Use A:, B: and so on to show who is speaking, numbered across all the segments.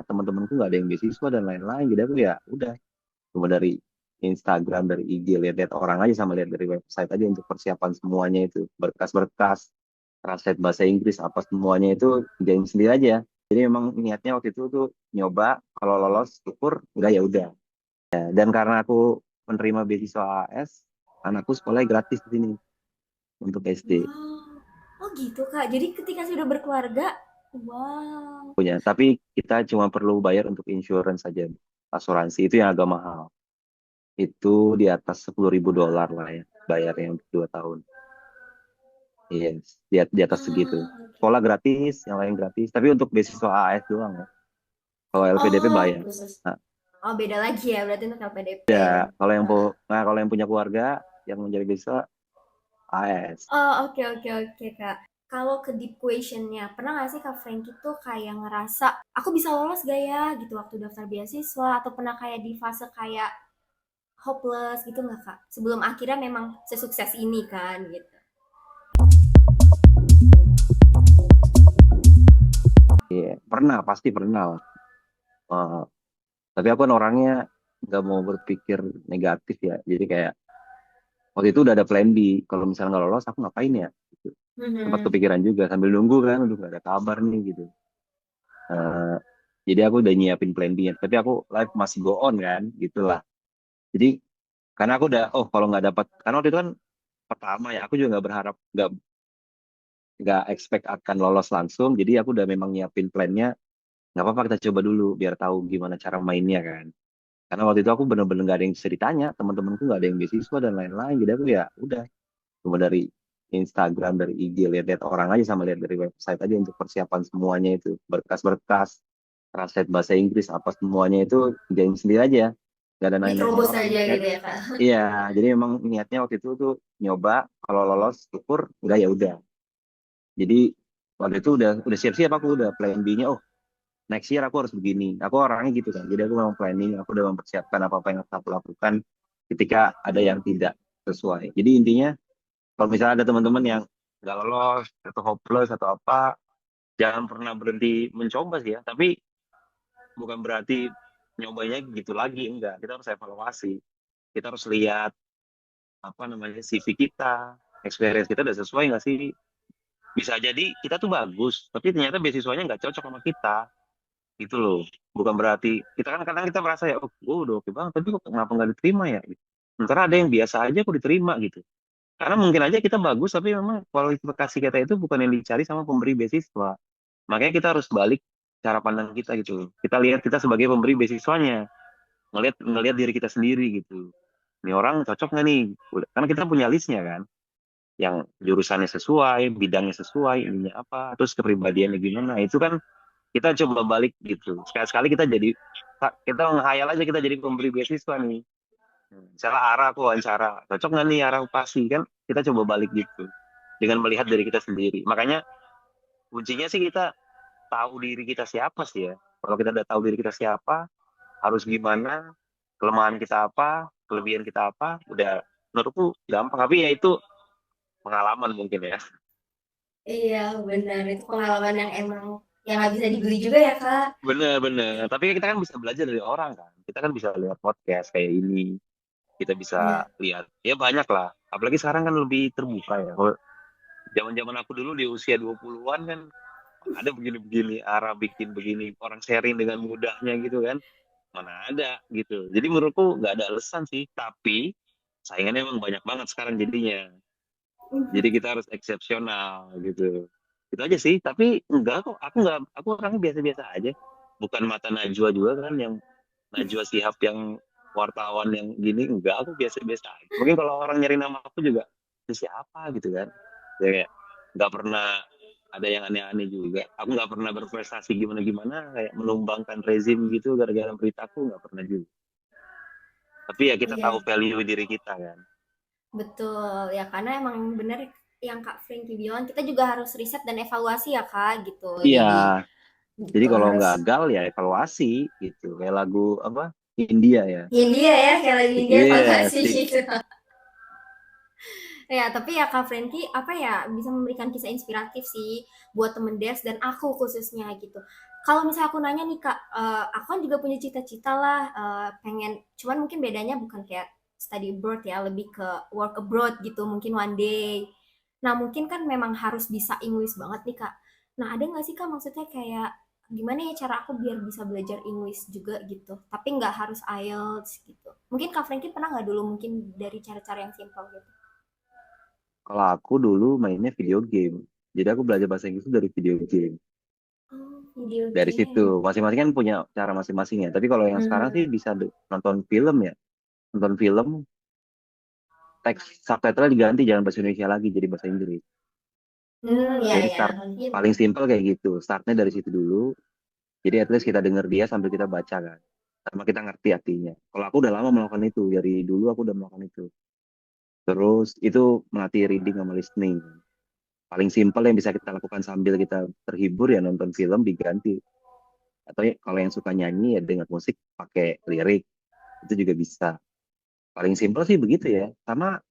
A: teman-temanku nggak ada yang beasiswa dan lain-lain, jadi aku ya udah cuma dari Instagram, dari IG, lihat-lihat orang aja sama lihat dari website aja untuk persiapan semuanya itu, berkas-berkas, translate bahasa Inggris apa semuanya itu kerjain sendiri aja. Jadi memang niatnya waktu itu tuh nyoba, kalau lolos syukur, udah ya udah. Dan karena aku menerima beasiswa AS, anakku sekolahnya gratis di sini untuk SD
B: Wow. Oh gitu Kak. Jadi ketika sudah berkeluarga, wow.
A: punya. Tapi kita cuma perlu bayar untuk insurance saja, asuransi itu yang agak mahal. Itu di atas $10.000 lah ya, bayarnya untuk 2 tahun. Yes, di atas segitu.
B: Ah, oke.
A: Sekolah gratis, yang lain gratis. Tapi untuk beasiswa AS doang ya. Kalau LPDP
B: Oh,
A: bayar.
B: khusus.
A: Nah,
B: Oh, beda lagi ya berarti untuk LPDP.
A: kalau yang punya keluarga yang menjadi beasiswa AS.
B: Oh, oke oke oke Kak. Kalau ke deep questionnya, pernah nggak sih Kak Frankie tuh kayak ngerasa aku bisa lolos gak ya gitu waktu daftar beasiswa atau pernah kayak di fase kayak hopeless gitu nggak Kak? Sebelum akhirnya memang sesukses ini kan gitu.
A: Iya, pernah, pasti pernah lah. Eh, tapi aku kan orangnya nggak mau berpikir negatif ya. Jadi kayak waktu itu udah ada plan B. Kalau misalnya nggak lolos, aku ngapain ya? Gitu. Sempat
B: Mhm.
A: kepikiran juga sambil nunggu kan, udah nggak ada kabar nih gitu. Eh, jadi aku udah nyiapin plan B-nya. Tapi aku live masih go on kan, gitulah. Jadi karena aku udah, oh kalau nggak dapat, karena waktu itu kan pertama ya, aku juga nggak berharap, nggak expect akan lolos langsung. Jadi aku udah memang nyiapin plannya. Nggak apa-apa kita coba dulu biar tahu gimana cara mainnya kan. Karena waktu itu aku bener-bener nggak ada yang bisa ditanya, teman-temanku nggak ada yang beasiswa dan lain-lain. Jadi aku ya udah cuma dari Instagram, dari IG, lihat-lihat orang aja sama lihat dari website aja untuk persiapan semuanya itu, berkas-berkas, translate bahasa Inggris apa semuanya itu kerjain sendiri aja, nggak ada nanya-nanya
B: Diterobos
A: orang.
B: aja gitu ya Kak.
A: Iya, jadi memang niatnya waktu itu tuh nyoba, kalau lolos syukur, udah ya udah. Jadi waktu itu udah siap-siap, aku udah plan B-nya. Oh, next year aku harus begini. Aku orangnya gitu kan. Jadi aku memang planning, aku udah mempersiapkan apa-apa yang harus aku lakukan ketika ada yang tidak sesuai. Jadi intinya kalau misalnya ada teman-teman yang nggak lolos atau hopeless atau apa, jangan pernah berhenti mencoba sih ya. Tapi bukan berarti nyobanya gitu lagi, enggak. Kita harus evaluasi. Kita harus lihat apa namanya CV kita, experience kita udah sesuai nggak sih? Bisa jadi kita tuh bagus, tapi ternyata beasiswanya nggak cocok sama kita. Gitu loh. Bukan berarti kita kan kadang kita merasa ya, oh, gue udah oke banget, tapi kok kenapa nggak diterima ya? Gitu. Sementara ada yang biasa aja kok diterima gitu. Karena mungkin aja kita bagus, tapi memang kualifikasi kita itu bukan yang dicari sama pemberi beasiswa. Makanya kita harus balik cara pandang kita gitu. Kita lihat kita sebagai pemberi beasiswanya, ngelihat ngelihat diri kita sendiri gitu. Ini orang cocok nggak nih? Karena kita punya listnya kan, yang jurusannya sesuai, bidangnya sesuai, ininya apa, terus kepribadiannya gimana. Itu kan kita coba balik gitu. Sekali-sekali kita menghayal aja kita jadi pemberi beasiswa nih. Misalnya arah aku wawancara, cocok nggak nih arah pasti kan? Kita coba balik gitu dengan melihat diri kita sendiri. Makanya kuncinya sih kita tahu diri kita siapa sih ya. Kalau kita udah tahu diri kita siapa, harus gimana, kelemahan kita apa, kelebihan kita apa, udah menurutku gampang. Tapi ya itu pengalaman mungkin ya.
B: Iya, benar. Itu pengalaman yang emang yang nggak bisa dibeli juga ya, Kak.
A: Bener-bener. Tapi kita kan bisa belajar dari orang kan. Kita kan bisa lihat podcast kayak ini, kita bisa
B: Benar.
A: lihat ya banyak lah, apalagi sekarang kan lebih terbuka ya. Kalau zaman-zaman aku dulu di usia 20-an kan mana ada begini-begini arah bikin begini orang sharing dengan mudahnya gitu kan, mana ada gitu. Jadi menurutku nggak ada alasan sih, tapi saingannya emang banyak banget sekarang jadinya, jadi kita harus eksepsional gitu. Itu aja sih, tapi enggak kok, aku orangnya biasa-biasa aja, bukan mata Najwa juga kan, yang Najwa Shihab yang wartawan yang gini, enggak, aku biasa-biasa aja. Mungkin kalau orang nyari nama aku juga, itu siapa gitu kan. Ya, kayak, nggak pernah ada yang aneh-aneh juga. Aku nggak pernah berprestasi gimana-gimana, kayak menumbangkan rezim gitu, gara-gara beritaku, nggak pernah juga. Tapi ya kita tahu
B: Iya,
A: value diri kita kan.
B: betul. Ya karena emang benar yang Kak Frankie bilang, kita juga harus riset dan evaluasi ya, Kak, gitu.
A: Iya,
B: Jadi
A: jadi
B: gitu
A: kalau
B: harus
A: gagal ya evaluasi gitu. Kayak lagu apa? India ya.
B: India ya, kayak lagi India
A: Iya,
B: evaluasi gitu. Ya, tapi ya Kak Frankie apa ya bisa memberikan kisah inspiratif sih buat temen Des dan aku khususnya gitu. Kalau misalnya aku nanya nih Kak, aku kan juga punya cita-cita lah, pengen, cuman mungkin bedanya bukan kayak study abroad ya, lebih ke work abroad gitu, mungkin one day. Nah mungkin kan memang harus bisa English banget nih Kak. Nah ada nggak sih Kak maksudnya kayak gimana ya cara aku biar bisa belajar English juga gitu, tapi nggak harus IELTS gitu. Mungkin Kak Frankie pernah nggak dulu mungkin dari cara-cara yang simpel gitu?
A: Kalau aku dulu mainnya video game. Jadi aku belajar bahasa Inggris itu dari video game.
B: Oh, video
A: Dari situ,
B: game.
A: masing-masing kan punya cara masing-masing ya. Tapi kalau yang sekarang sih
B: Hmm.
A: bisa nonton film ya. Nonton film, teks subtitle diganti jangan bahasa Indonesia lagi jadi bahasa Inggris.
B: Iya
A: Jadi
B: ya.
A: start
B: Iya
A: paling
B: bener.
A: simpel kayak gitu. Startnya dari situ dulu. Jadi at least kita denger dia sambil kita baca kan. Sama kita ngerti artinya. Kalau aku udah lama melakukan itu. Dari dulu aku udah melakukan itu. Terus itu melatih reading sama listening. Paling simpel yang bisa kita lakukan sambil kita terhibur ya nonton film diganti. Atau ya, kalau yang suka nyanyi ya dengar musik pakai lirik. Itu juga bisa. Paling simpel sih begitu ya. Sama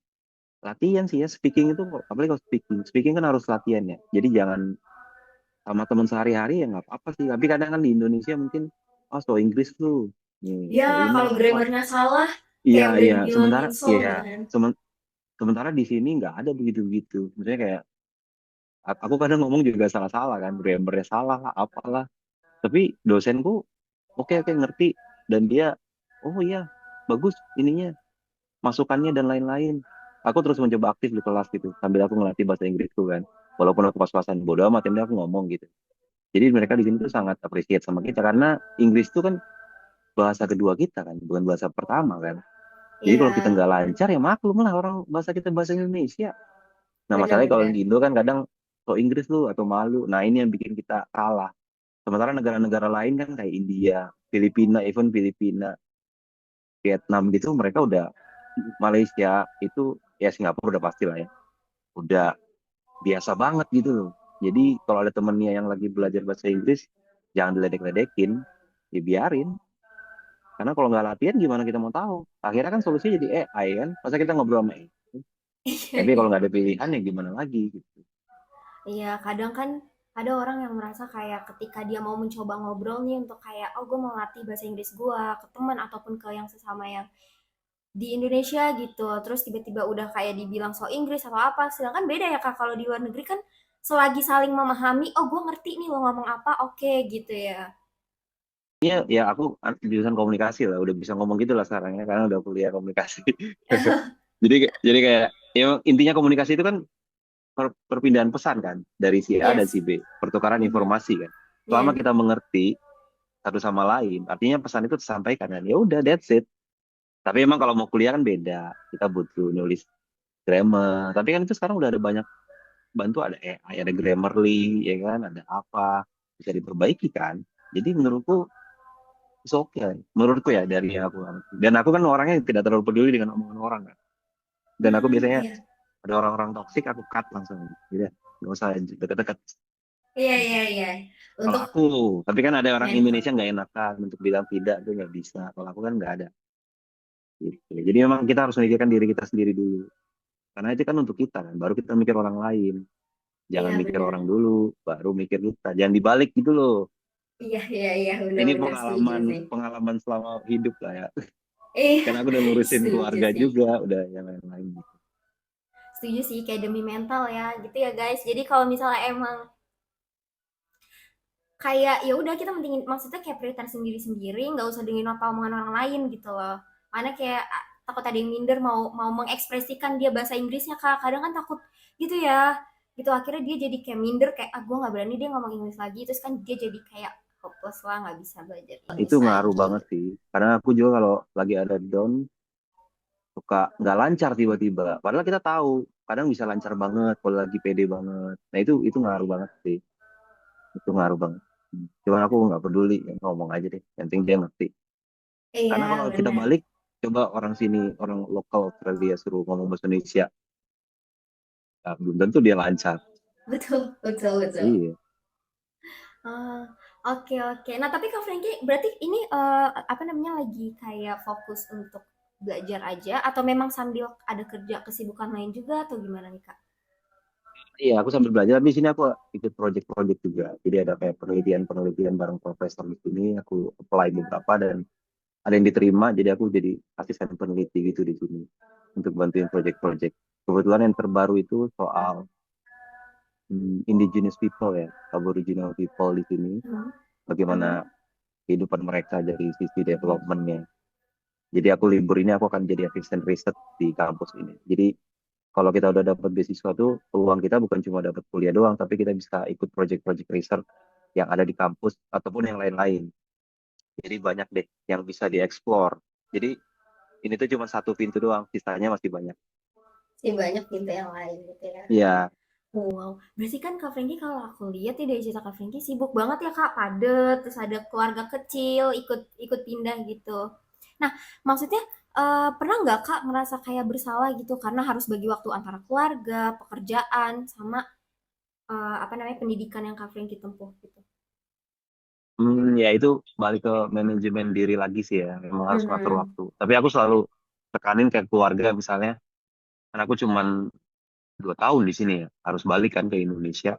A: latihan sih ya. Speaking itu, apalagi kalau speaking. Speaking kan harus latihan ya. Jadi jangan sama teman sehari-hari ya nggak apa-apa sih. Tapi kadang kan di Indonesia mungkin, oh so Inggris tuh. Nih,
B: Ya,
A: so ini.
B: kalau
A: Wah,
B: grammarnya salah,
A: iya,
B: kayak udah
A: iya.
B: dibilangin so
A: Iya.
B: gitu kan.
A: Sementara di sini nggak ada begitu-begitu. Maksudnya kayak, aku kadang ngomong juga salah-salah kan. Grammarnya salah lah, apalah. Tapi dosenku, oke, oke, ngerti. Dan dia, oh iya, bagus ininya. Masukannya dan lain-lain. Aku terus mencoba aktif di kelas gitu, sambil aku ngelatih bahasa Inggrisku kan. Walaupun aku pas-pasan bodo amat, yang penting aku ngomong gitu. Jadi mereka di sini tuh sangat appreciate sama kita karena Inggris itu kan bahasa kedua kita kan, bukan bahasa pertama kan. Jadi kalau kita
B: Iya,
A: nggak lancar ya maklum lah orang bahasa kita bahasa Indonesia. Nah masalahnya kalau di
B: bener-bener.
A: Indo kan kadang so Inggris lu atau malu. Nah ini yang bikin kita kalah. Sementara negara-negara lain kan kayak India, Filipina, even Filipina, Vietnam gitu mereka udah, Malaysia itu ya Singapura udah pasti lah ya. Udah biasa banget gitu loh. Jadi kalau ada temennya yang lagi belajar bahasa Inggris, jangan diledek-ledekin, ya biarin. Karena kalau nggak latihan gimana kita mau tahu? Akhirnya kan solusinya jadi AI kan. Masa kita ngobrol sama AI?
B: Iya,
A: Tapi kalau
B: iya.
A: nggak ada pilihan ya gimana lagi gitu.
B: Iya, kadang kan ada orang yang merasa kayak ketika dia mau mencoba ngobrol nih untuk kayak, oh gue mau latih bahasa Inggris gue ke teman ataupun ke yang sesama yang di Indonesia gitu. Terus tiba-tiba udah kayak dibilang so Inggris atau apa. Sedangkan beda ya Kak, kalau di luar negeri kan selagi saling memahami, oh gue ngerti nih lo ngomong apa, oke gitu ya.
A: Ya, ya aku jurusan komunikasi lah, udah bisa ngomong gitu lah sekarang ya, karena udah kuliah komunikasi. Jadi kayak, ya intinya komunikasi itu kan perpindahan pesan kan, dari si A dan
B: Yes.
A: si B, pertukaran
B: Mhm.
A: informasi kan. Selama
B: Iya.
A: kita mengerti satu sama lain, artinya pesan itu tersampaikan kan. Ya udah, that's it. Tapi emang kalau mau kuliah kan beda, kita butuh nulis grammar. Tapi kan itu sekarang udah ada banyak bantu, ada AI, ada Grammarly, ya kan, ada apa bisa diperbaiki kan. Jadi menurutku it's okay. Menurutku ya dari aku. Dan aku kan orangnya tidak terlalu peduli dengan omongan orang kan. Dan aku biasanya
B: Iya.
A: ada orang-orang toksik aku cut langsung. Jadi nggak usah deket-deket.
B: Iya, iya, iya.
A: Kalau
B: Untuk
A: aku, tapi kan ada orang
B: mentor.
A: Indonesia nggak enakan untuk bilang tidak, itu nggak bisa. Kalau aku kan nggak ada. Gitu. Jadi memang kita harus memikirkan diri kita sendiri dulu. Karena itu kan untuk kita kan, baru kita mikir orang lain. Jangan
B: Iya,
A: mikir orang
B: benar.
A: dulu, baru mikir kita. Jangan dibalik gitu loh.
B: Iya, iya, iya,
A: Ini
B: benar-benar setuju
A: pengalaman
B: sih.
A: pengalaman selama hidup lah ya.
B: Iya,
A: Karena aku udah ngurusin
B: setuju
A: keluarga
B: sih.
A: juga, udah yang lain-lain gitu.
B: Setuju sih, kayak demi mental ya, gitu ya guys. Jadi kalau misalnya emang kayak ya udah kita pentingin, maksudnya kayak prioritas sendiri-sendiri, nggak usah dengerin apa omongan orang lain gitu loh. Karena kayak takut ada yang minder mau mau mengekspresikan dia bahasa Inggrisnya Kak. Kadang kan takut gitu ya. Gitu akhirnya dia jadi kayak minder kayak gue nggak berani dia ngomong Inggris lagi, terus kan dia jadi kayak hopeless lah nggak bisa belajar
A: Itu
B: Inggris
A: ngaruh
B: lagi.
A: banget sih. Karena aku juga kalau lagi ada down, suka nggak lancar tiba-tiba. Padahal kita tahu, kadang bisa lancar banget kalau lagi pede banget. Nah itu ngaruh banget sih. Itu ngaruh banget. Cuman aku nggak peduli, ya, ngomong aja deh. Yang penting dia ngerti. Karena
B: Iya
A: kalau kita
B: benar.
A: balik, coba orang sini, orang lokal Australia suruh ngomong bahasa Indonesia, ya, belum tentu dia lancar.
B: Betul, betul, betul.
A: Iya.
B: Ah, oke, oke. Nah, tapi Kak Frankie berarti ini apa namanya lagi kayak fokus untuk belajar aja atau memang sambil ada kerja kesibukan lain juga atau gimana nih Kak?
A: Iya, aku sambil belajar. Tapi di sini aku ikut project-project juga. Jadi ada kayak penelitian-penelitian bareng profesor di sini. Aku apply beberapa dan ada yang diterima. Jadi aku jadi asisten peneliti gitu di sini untuk bantuin project-project. Kebetulan yang terbaru itu soal indigenous people ya, Aboriginal people di sini.
B: Mhm.
A: Bagaimana
B: Mhm.
A: kehidupan mereka dari sisi developmentnya. Jadi aku libur ini aku akan jadi asisten riset di kampus ini. Jadi kalau kita udah dapat beasiswa tuh peluang kita bukan cuma dapat kuliah doang, tapi kita bisa ikut project-project research yang ada di kampus ataupun yang lain-lain. Jadi banyak deh yang bisa dieksplor. Jadi ini tuh cuma satu pintu doang, sisanya masih banyak.
B: Masih banyak gitu yang lain gitu ya.
A: Iya,
B: Wow, berarti kan Kak Franky kalau aku lihat ya dari cerita Kak Franky sibuk banget ya Kak, padet, terus ada keluarga kecil, ikut ikut pindah gitu. Nah, maksudnya pernah nggak Kak merasa kayak bersalah gitu karena harus bagi waktu antara keluarga, pekerjaan, sama apa namanya pendidikan yang Kak Franky tempuh gitu?
A: ya itu balik ke manajemen diri lagi sih ya. Memang harus ngatur
B: Mhm.
A: waktu. Tapi aku selalu tekanin ke keluarga misalnya, karena aku cuman 2 tahun di sini ya, harus balik kan ke Indonesia.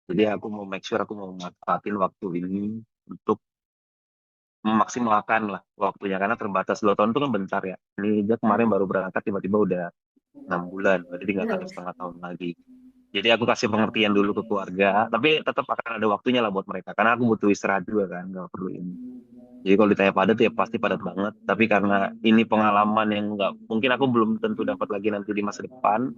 A: Jadi aku mau make sure aku mau manfaatin waktu ini untuk memaksimalkan lah waktunya karena terbatas 2 tahun itu kan bentar ya. Ini dia kemarin baru
B: Mhm.
A: berangkat tiba-tiba udah 6 bulan, berarti tinggal satu
B: Bener.
A: setengah tahun lagi. Jadi aku kasih pengertian dulu ke keluarga, tapi tetap akan ada waktunya lah buat mereka karena aku butuh istirahat juga kan, nggak perlu ini. Jadi kalau ditanya padat ya pasti padat banget. Tapi karena ini pengalaman yang nggak mungkin aku belum tentu dapat lagi nanti di masa depan.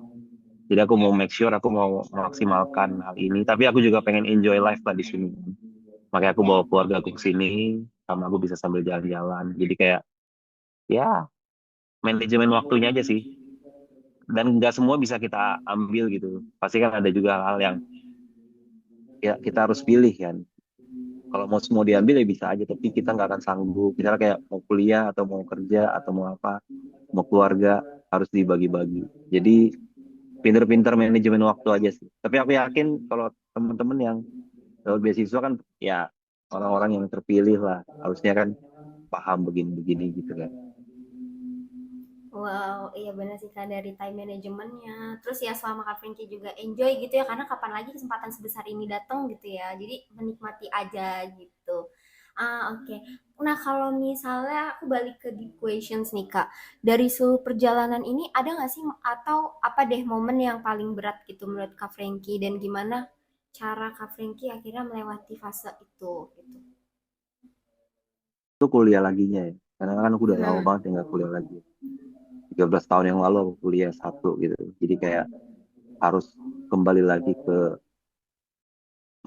A: Jadi aku mau make sure aku mau memaksimalkan hal ini. Tapi aku juga pengen enjoy life lah di sini. Makanya aku bawa keluarga aku ke sini, sama aku bisa sambil jalan-jalan. Jadi kayak ya manajemen waktunya aja sih. Dan nggak semua bisa kita ambil gitu. Pasti kan ada juga hal yang ya kita harus pilih kan. Kalau mau semua diambil ya bisa aja, tapi kita nggak akan sanggup. Misalnya kayak mau kuliah atau mau kerja atau mau apa, mau keluarga harus dibagi-bagi. Jadi pinter-pinter manajemen waktu aja sih. Tapi aku yakin kalau teman-teman yang dapat beasiswa kan ya orang-orang yang terpilih lah. Harusnya kan paham begini-begini gitu kan.
B: Wow, iya benar sih Kak dari time manajemennya. Terus ya selama Kak Franky juga enjoy gitu ya karena kapan lagi kesempatan sebesar ini datang gitu ya. Jadi menikmati aja gitu. Oke. Nah, kalau misalnya aku balik ke deep questions nih Kak. Dari seluruh perjalanan ini ada nggak sih atau apa deh momen yang paling berat gitu menurut Kak Franky dan gimana cara Kak Franky akhirnya melewati fase itu gitu.
A: Itu kuliah laginya ya. Karena kan aku udah lama
B: Hmm.
A: banget ya nggak kuliah lagi. 13 tahun yang lalu aku kuliah satu gitu. Jadi kayak harus kembali lagi ke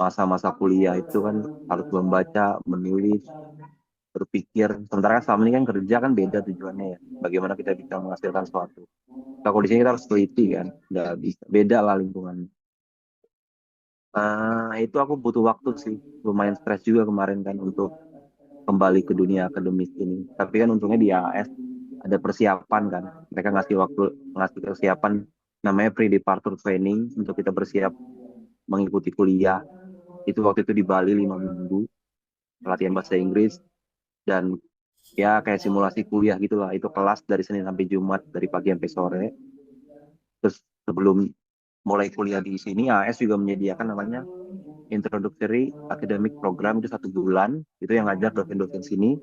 A: masa-masa kuliah itu kan harus membaca, menulis, berpikir. Sementara kan selama ini kan kerja kan beda tujuannya ya. Bagaimana kita bisa menghasilkan sesuatu. Nah, kalau di sini kita harus teliti kan. Nggak bisa. Beda lah lingkungannya. Itu aku butuh waktu sih. Lumayan stres juga kemarin kan untuk kembali ke dunia akademis ini. Tapi kan untungnya di AS ada persiapan kan. Mereka ngasih waktu, ngasih persiapan namanya pre-departure training untuk kita bersiap mengikuti kuliah. Itu waktu itu di Bali 5 minggu, pelatihan bahasa Inggris, dan ya kayak simulasi kuliah gitulah. Itu kelas dari Senin sampai Jumat, dari pagi sampai sore. Terus sebelum mulai kuliah di sini, AS juga menyediakan namanya Introductory Academic Program itu 1 bulan. Itu yang ngajar dosen-dosen sini.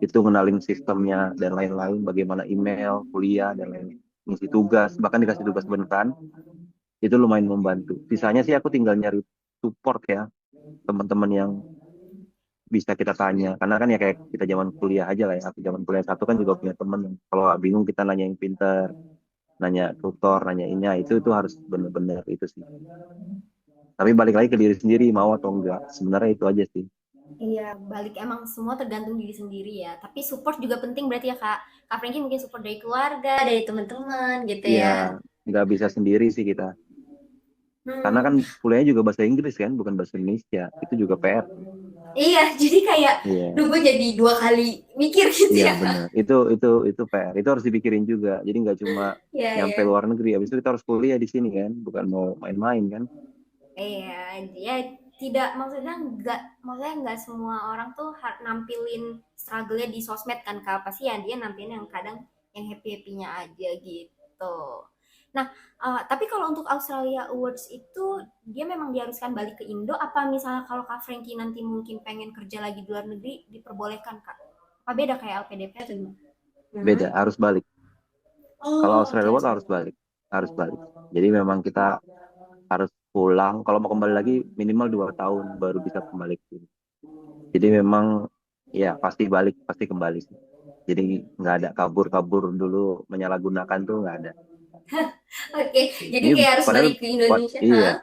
A: Itu ngenalin sistemnya dan lain-lain, bagaimana email, kuliah, dan lain-lain. Ngisi tugas, bahkan dikasih tugas beneran. Itu lumayan membantu. Sisanya sih aku tinggal nyari support ya, teman-teman yang bisa kita tanya. Karena kan ya kayak kita zaman kuliah aja lah ya. Aku zaman kuliah satu kan juga punya temen. Kalau bingung kita nanya yang pinter, nanya tutor, nanya ini, ya itu harus bener-bener itu sih. Tapi balik lagi ke diri sendiri, mau atau enggak. Sebenarnya itu aja sih.
B: Iya, balik emang semua tergantung diri sendiri ya. Tapi support juga penting berarti ya Kak. Kak Franky mungkin support dari keluarga, dari teman-teman gitu
A: Iya,
B: ya.
A: nggak bisa sendiri sih kita. Karena
B: Hmm,
A: kan kuliahnya juga bahasa Inggris kan, bukan bahasa Indonesia. Itu juga PR.
B: iya, jadi kayak,
A: Iya,
B: duh gue jadi 2 kali mikir gitu
A: iya
B: ya Kak.
A: benar. Itu PR. Itu harus dipikirin juga. Jadi nggak cuma
B: Iya,
A: nyampe
B: iya.
A: luar negeri. Habis itu kita harus kuliah di sini kan, bukan mau main-main kan.
B: Iya, ya tidak maksudnya nggak semua orang tuh nampilin struggle-nya di sosmed kan Kak. Pasti ya dia nampilin yang kadang yang happy-happy-nya aja gitu. Nah, tapi kalau untuk Australia Awards itu dia memang diharuskan balik ke Indo apa misalnya kalau Kak Frankie nanti mungkin pengen kerja lagi di luar negeri diperbolehkan Kak? Apa beda kayak LPDP atau gimana?
A: Beda, harus balik. Kalau
B: Oh, oke
A: Australia World
B: oke.
A: harus balik. Jadi memang kita harus pulang. Kalau mau kembali lagi minimal 2 tahun baru bisa kembali ke sini. Jadi memang ya pasti balik, pasti kembali sih. Jadi nggak ada kabur-kabur dulu menyalahgunakan tuh nggak ada.
B: Oke, jadi
A: Ini
B: kayak harus
A: padahal
B: balik ke Indonesia,
A: iya,
B: hah?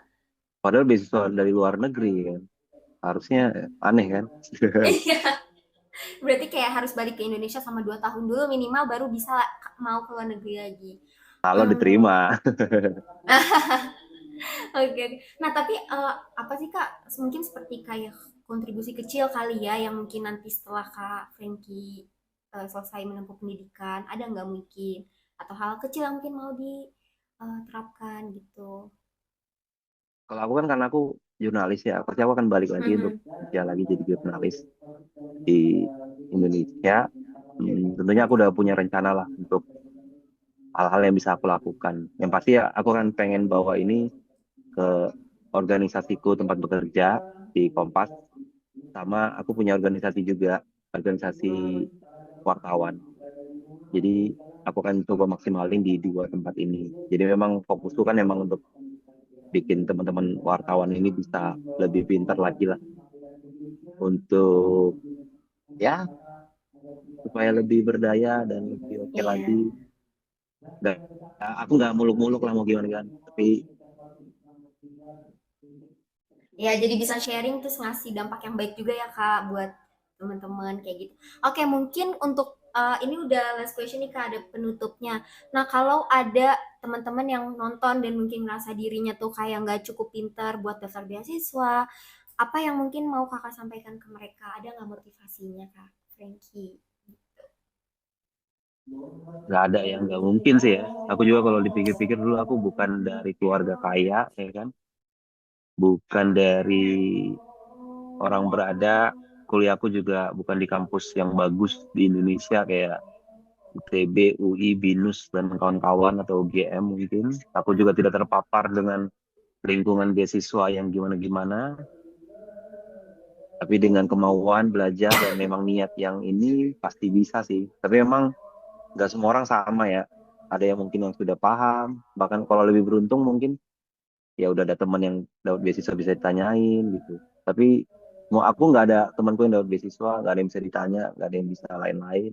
A: padahal beasiswa dari luar negeri kan. Harusnya aneh kan.
B: Iya, berarti kayak harus balik ke Indonesia sama 2 tahun dulu minimal baru bisa mau ke luar negeri lagi.
A: Kalau
B: Hmm.
A: diterima.
B: Oke, oke. Nah, tapi apa sih Kak? Mungkin seperti kayak kontribusi kecil kali ya yang mungkin nanti setelah Kak Frankie selesai menempuh pendidikan, ada nggak mungkin? Atau hal kecil yang mungkin mau diterapkan gitu?
A: Kalau aku kan karena aku jurnalis ya, pasti aku akan balik lagi untuk
B: Mhm.
A: kerja lagi jadi jurnalis di Indonesia. Tentunya aku udah punya rencana lah untuk hal-hal yang bisa aku lakukan. Yang pasti ya aku kan pengen bawa ini ke organisasiku tempat bekerja di Kompas, sama aku punya organisasi juga, organisasi wartawan. Jadi aku akan coba maksimalin di dua tempat ini. Jadi memang fokusku kan memang untuk bikin teman-teman wartawan ini bisa lebih pintar lagi lah untuk ya supaya lebih berdaya dan lebih oke
B: Iya.
A: lagi. Dan aku nggak muluk-muluk lah mau gimana kan, tapi
B: Ya, jadi bisa sharing terus ngasih dampak yang baik juga ya Kak buat teman-teman kayak gitu. Oke, mungkin untuk ini udah last question nih Kak, ada penutupnya. Nah, kalau ada teman-teman yang nonton dan mungkin ngerasa dirinya tuh kayak nggak cukup pintar buat daftar beasiswa, apa yang mungkin mau Kakak sampaikan ke mereka? Ada nggak motivasinya Kak, Frankie?
A: nggak ada yang nggak mungkin sih ya. Aku juga kalau dipikir-pikir dulu aku bukan dari keluarga kaya, ya kan? Bukan dari orang berada. Kuliahku juga bukan di kampus yang bagus di Indonesia kayak ITB, UI, BINUS, dan kawan-kawan atau UGM mungkin. Aku juga tidak terpapar dengan lingkungan beasiswa yang gimana-gimana. Tapi dengan kemauan belajar dan memang niat yang ini pasti bisa sih. Tapi memang nggak semua orang sama ya. Ada yang mungkin yang sudah paham, bahkan kalau lebih beruntung mungkin ya udah ada teman yang dapat beasiswa bisa ditanyain gitu. Tapi mau aku nggak ada temanku yang dapat beasiswa, nggak ada yang bisa ditanya, nggak ada yang bisa lain-lain.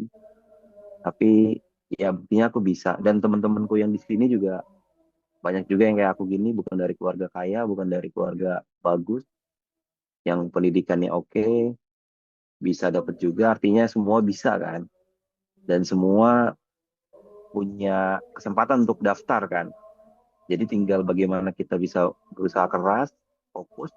A: Tapi ya buktinya aku bisa. Dan teman-temanku yang di sini juga banyak juga yang kayak aku gini, bukan dari keluarga kaya, bukan dari keluarga bagus, yang pendidikannya oke, bisa dapat juga. Artinya semua bisa kan, dan semua punya kesempatan untuk daftar kan. Jadi tinggal bagaimana kita bisa berusaha keras, fokus,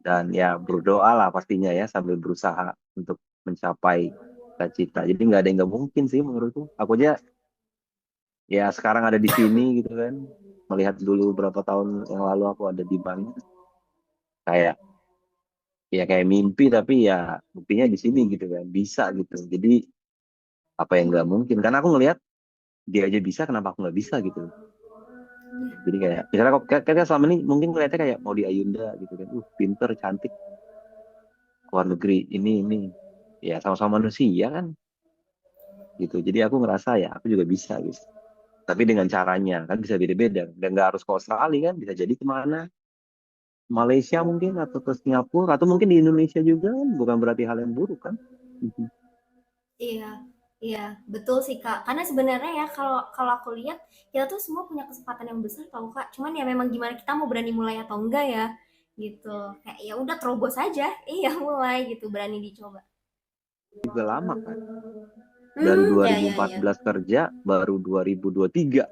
A: dan ya berdoa lah pastinya ya sambil berusaha untuk mencapai cita-cita. Jadi nggak ada yang nggak mungkin sih menurutku. Aku aja ya sekarang ada di sini gitu kan. Melihat dulu berapa tahun yang lalu aku ada di mana, kayak ya kayak mimpi tapi ya buktinya di sini gitu kan. Bisa gitu. Jadi apa yang nggak mungkin? Karena aku ngelihat dia aja bisa, kenapa aku nggak bisa gitu. Jadi kayak misalnya kok kayak selama ini mungkin ngeliatnya kayak mau di Ayunda gitu kan. Pinter, cantik, luar negeri ini ya sama-sama manusia kan gitu. Jadi aku ngerasa ya aku juga bisa gitu. Tapi dengan caranya kan bisa beda-beda. Dan nggak harus ke Australia kan, bisa jadi kemana? Malaysia mungkin atau ke Singapura atau mungkin di Indonesia juga kan, bukan berarti hal yang buruk kan? Mhm.
B: Iya, iya, betul sih Kak. Karena sebenarnya ya kalau kalau aku lihat kita tuh semua punya kesempatan yang besar tau Kak. Cuman ya memang gimana kita mau berani mulai atau enggak ya gitu. Kayak ya udah terobos aja. Iya, mulai gitu, berani dicoba.
A: Juga lama kan. Dan
B: Ya ya
A: 2014
B: ya.
A: kerja baru 2023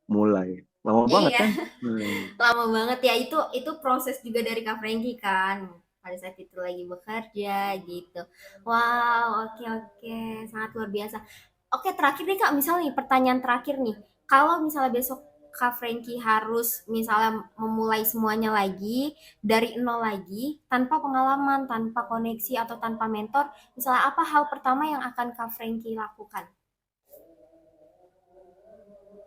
A: mulai. Lama banget
B: Iya,
A: kan? Hmm.
B: lama banget ya itu proses juga dari Kak Frankie kan. Pada saat itu lagi bekerja gitu. Wow, oke oke, sangat luar biasa. Oke, terakhir nih Kak, misalnya nih pertanyaan terakhir nih. Kalau misalnya besok Kak Frankie harus misalnya memulai semuanya lagi dari nol lagi, tanpa pengalaman, tanpa koneksi atau tanpa mentor, misalnya apa hal pertama yang akan Kak Frankie lakukan?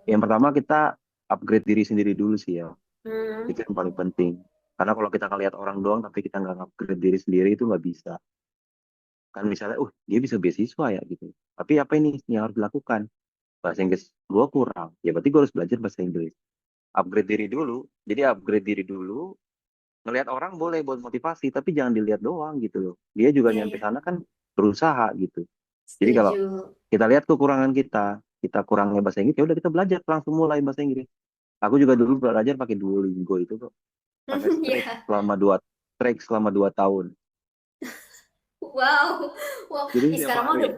A: Yang pertama kita upgrade diri sendiri dulu sih ya.
B: Hmm,
A: Itu yang paling penting. Karena kalau kita ngelihat orang doang tapi kita nggak upgrade diri sendiri itu nggak bisa. Kan misalnya, dia bisa beasiswa ya gitu. Tapi apa ini yang harus dilakukan? Bahasa Inggris gue kurang. Ya berarti gue harus belajar bahasa Inggris. Upgrade diri dulu. Jadi upgrade diri dulu. Ngelihat orang boleh buat motivasi, tapi jangan dilihat doang gitu loh. Dia juga
B: iya,
A: nyampe
B: iya,
A: sana kan berusaha gitu. Jadi kalau
B: setuju.
A: kita lihat kekurangan kita kurangnya bahasa Inggris, ya udah kita belajar langsung mulai bahasa Inggris. Aku juga dulu belajar pakai Duolingo itu kok sampai
B: Iya,
A: strike selama 2 tahun.
B: wow, wow.
A: Jadi setiap
B: Sekarang mah
A: hari
B: udah,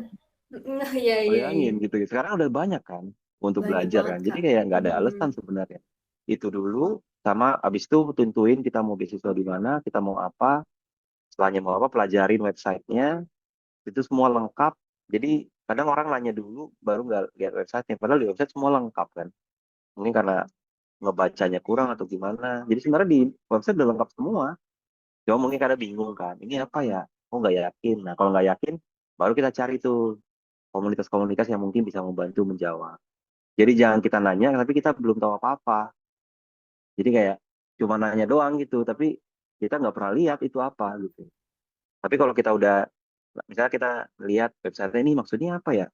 B: iya, iya, iya,
A: bayangin gitu. Sekarang udah banyak kan untuk
B: banyak
A: belajar
B: banget
A: kan. Jadi
B: Kak.
A: kayak nggak ada
B: Hmm,
A: alasan sebenarnya. Itu dulu sama abis itu tentuin kita mau beasiswa di mana, kita mau apa, setelahnya mau apa, pelajarin websitenya, itu semua lengkap. Jadi kadang orang nanya dulu baru nggak lihat websitenya, padahal di website semua lengkap kan. Mungkin karena ngebacanya kurang atau gimana. Jadi sebenarnya di website udah lengkap semua. Cuma mungkin kadang bingung kan, ini apa ya? Oh nggak yakin. Nah kalau nggak yakin, baru kita cari tuh komunitas-komunitas yang mungkin bisa membantu menjawab. Jadi jangan kita nanya, tapi kita belum tahu apa-apa. Jadi kayak cuma nanya doang gitu, tapi kita nggak pernah lihat itu apa gitu. Tapi kalau kita udah, misalnya kita lihat website ini maksudnya apa ya?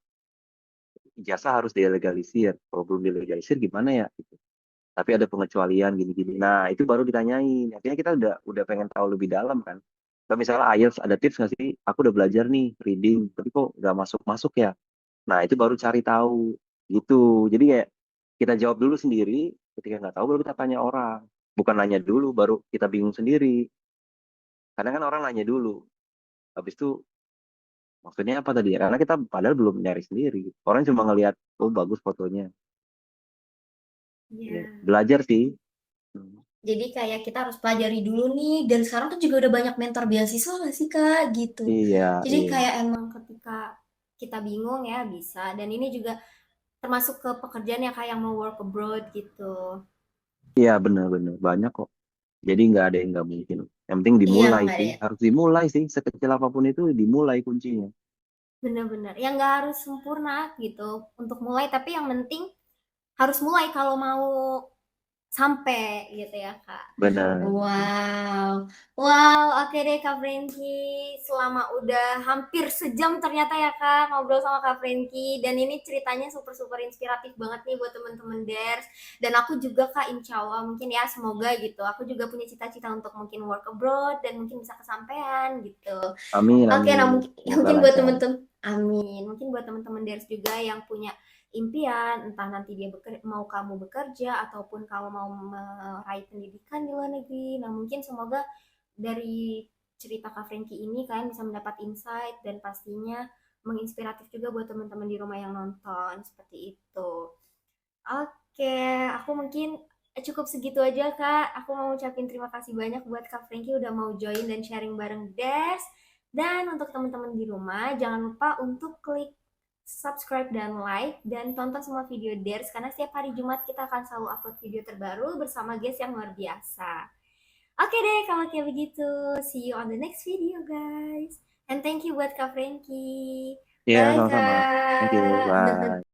A: Ijazah harus dilegalisir. Kalau belum dilegalisir gimana ya? Gitu. Tapi ada pengecualian gini-gini. Nah, itu baru ditanyain. Artinya kita udah pengen tahu lebih dalam kan. Kalau misalnya IELTS ada tips nggak sih? Aku udah belajar nih reading, tapi kok nggak masuk-masuk ya? Nah, itu baru cari tahu. Gitu. Jadi kayak kita jawab dulu sendiri, ketika nggak tahu baru kita tanya orang. Bukan nanya dulu, baru kita bingung sendiri. Kadang kan orang nanya dulu. Habis itu maksudnya apa tadi ya? Karena kita padahal belum nyari sendiri. Orang cuma ngelihat, oh bagus fotonya. Ya,
B: iya.
A: belajar sih. Hmm.
B: Jadi kayak kita harus pelajari dulu nih, dan sekarang tuh juga udah banyak mentor beasiswa gak sih Kak, gitu.
A: Iya,
B: Jadi
A: iya.
B: kayak emang ketika kita bingung ya bisa, dan ini juga termasuk ke pekerjaan ya Kak yang mau work abroad gitu.
A: Iya, benar-benar. Banyak kok. Jadi nggak ada yang nggak mungkin. Yang penting
B: Iya
A: dimulai
B: nggak
A: sih.
B: deh,
A: Harus dimulai sih. Sekecil apapun itu dimulai kuncinya.
B: bener-bener. Yang nggak harus sempurna gitu untuk mulai, tapi yang penting harus mulai kalau mau sampai gitu ya Kak.
A: Benar.
B: Wow, wow, oke deh Kak Frenky. Selama udah hampir sejam ternyata ya Kak ngobrol sama Kak Frenky. Dan ini ceritanya super-super inspiratif banget nih buat temen-temen Ders. Dan aku juga Kak insya Allah mungkin ya semoga gitu. Aku juga punya cita-cita untuk mungkin work abroad dan mungkin bisa kesampaian gitu.
A: Amin,
B: Oke, nah
A: amin.
B: mungkin
A: Semoga
B: mungkin buat
A: lancar.
B: temen-temen, amin. Mungkin buat temen-temen Ders juga yang punya impian, entah nanti dia mau kamu bekerja ataupun kamu mau meraih pendidikan di luar negeri. Nah, mungkin semoga dari cerita Kak Frankie ini kalian bisa mendapat insight dan pastinya menginspiratif juga buat teman-teman di rumah yang nonton seperti itu. Oke, aku mungkin cukup segitu aja Kak. Aku mau ucapin terima kasih banyak buat Kak Frankie udah mau join dan sharing bareng Des. Dan untuk teman-teman di rumah, jangan lupa untuk klik subscribe dan like dan tonton semua video Ders karena setiap hari Jumat kita akan selalu upload video terbaru bersama guest yang luar biasa. Oke deh, kalau kayak begitu, see you on the next video guys. And thank you buat Kak Frankie.
A: Iya,
B: Bye
A: sama-sama. Thank you.
B: Kak.
A: Bye.